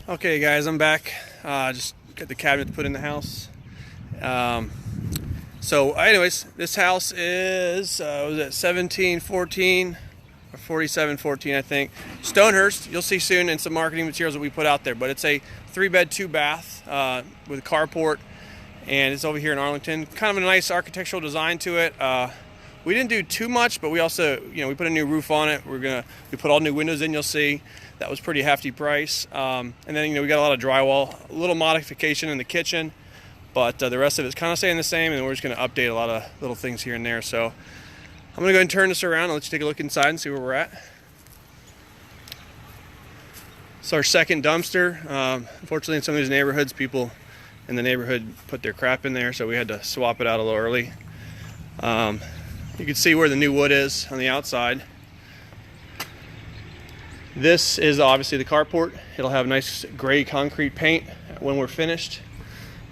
Okay guys, I'm back. Just got the cabinet put in the house. So anyways, this house is, was it 1714 or 4714 I think. Stonehurst, you'll see soon in some marketing materials that we put out there, but it's a 3-bed, 2-bath with a carport, and it's over here in Arlington. Kind of a nice architectural design to it. We didn't do too much, but we also, we put a new roof on it. We put all new windows in, you'll see. That was pretty hefty price. And then, we got a lot of drywall, a little modification in the kitchen, but the rest of it's kind of staying the same, and we're just going to update a lot of little things here and there. So I'm going to go ahead and turn this around and let you take a look inside and see where we're at. It's our second dumpster. Unfortunately, in some of these neighborhoods, people in the neighborhood put their crap in there, so we had to swap it out a little early. You can see where the new wood is on the outside. This is obviously the carport. It'll have nice gray concrete paint when we're finished.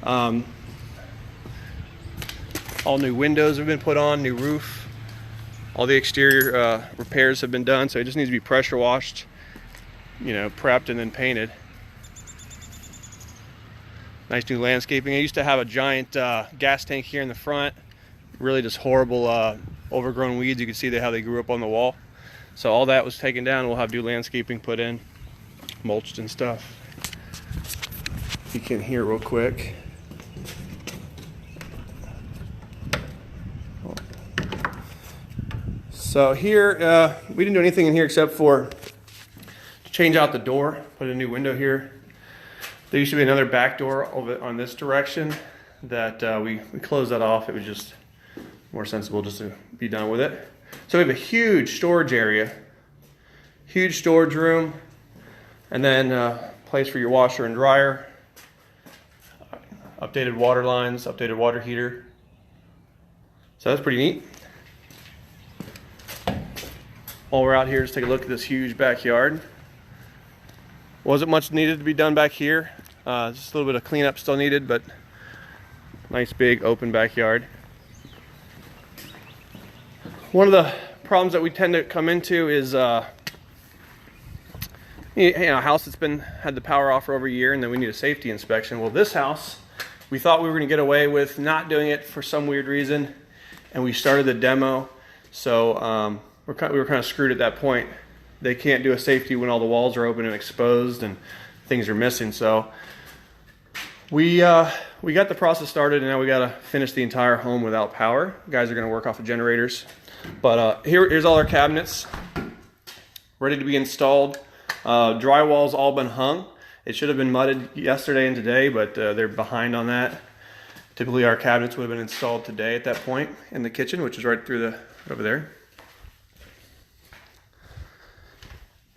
All new windows have been put on, new roof. All the exterior repairs have been done, so it just needs to be pressure washed, prepped and then painted. Nice new landscaping. I used to have a giant gas tank here in the front. Really just horrible overgrown weeds. You can see how they grew up on the wall. So all that was taken down. We'll have new landscaping put in, mulched and stuff. You can hear real quick. So here, we didn't do anything in here except for change out the door, put a new window here. There used to be another back door over on this direction that we closed that off. It was just more sensible just to be done with it. So we have a huge storage area, huge storage room, and then a place for your washer and dryer, updated water lines, updated water heater. So that's pretty neat. While we're out here, just take a look at this huge backyard. Wasn't much needed to be done back here. Just a little bit of cleanup still needed, but nice big open backyard. One of the problems that we tend to come into is a house that's had the power off for over a year, and then we need a safety inspection. Well, this house, we thought we were going to get away with not doing it for some weird reason, and we started the demo. So we were kind of screwed at that point. They can't do a safety when all the walls are open and exposed and things are missing. So we got the process started, and now we got to finish the entire home without power. Guys are going to work off the generators. But here's all our cabinets ready to be installed. Drywall's all been hung. It should have been mudded yesterday and today, but they're behind on that. Typically our cabinets would have been installed today at that point in the kitchen, which is right through over there.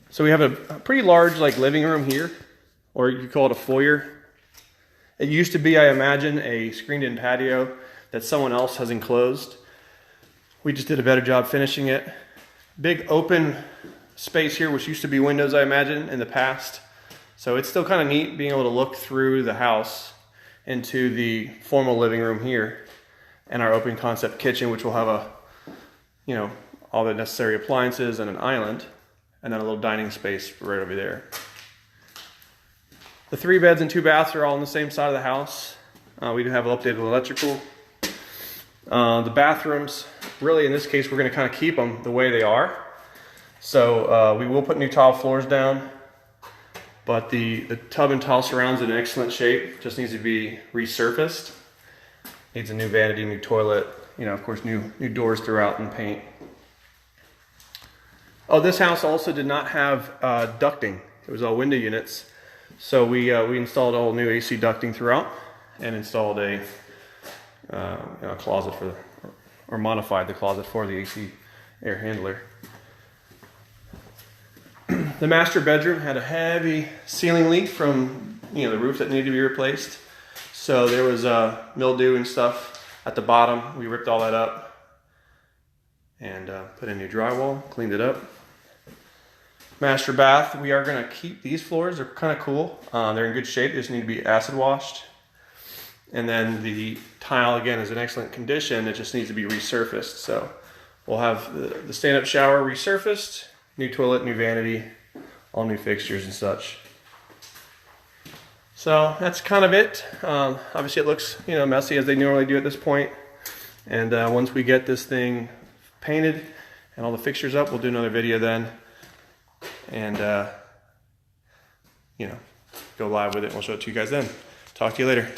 So we have a pretty large living room here, or you could call it a foyer. It used to be, I imagine, a screened-in patio that someone else has enclosed. We just did a better job finishing it. Big open space here, which used to be windows, I imagine, in the past. So it's still kind of neat being able to look through the house into the formal living room here and our open concept kitchen, which will have all the necessary appliances and an island, and then a little dining space right over there. The 3 beds and 2 baths are all on the same side of the house. We do have updated electrical. The bathrooms, really in this case, we're going to kind of keep them the way they are. So we will put new tile floors down, but the tub and tile surrounds in excellent shape. Just needs to be resurfaced. Needs a new vanity, new toilet, of course new doors throughout and paint. Oh, this house also did not have ducting. It was all window units. So we installed all new AC ducting throughout and installed a closet or modified the closet for the AC air handler. The master bedroom had a heavy ceiling leak from the roof that needed to be replaced. So there was mildew and stuff at the bottom. We ripped all that up and put in new drywall, cleaned it up. Master bath, we are going to keep these floors. They're kind of cool. They're in good shape. They just need to be acid washed. And then the tile, again, is in excellent condition. It just needs to be resurfaced. So we'll have the stand-up shower resurfaced, new toilet, new vanity, all new fixtures and such. So that's kind of it. Obviously it looks, you know, messy as they normally do at this point. And once we get this thing painted and all the fixtures up, we'll do another video then. And, you know, go live with it. We'll show it to you guys then. Talk to you later.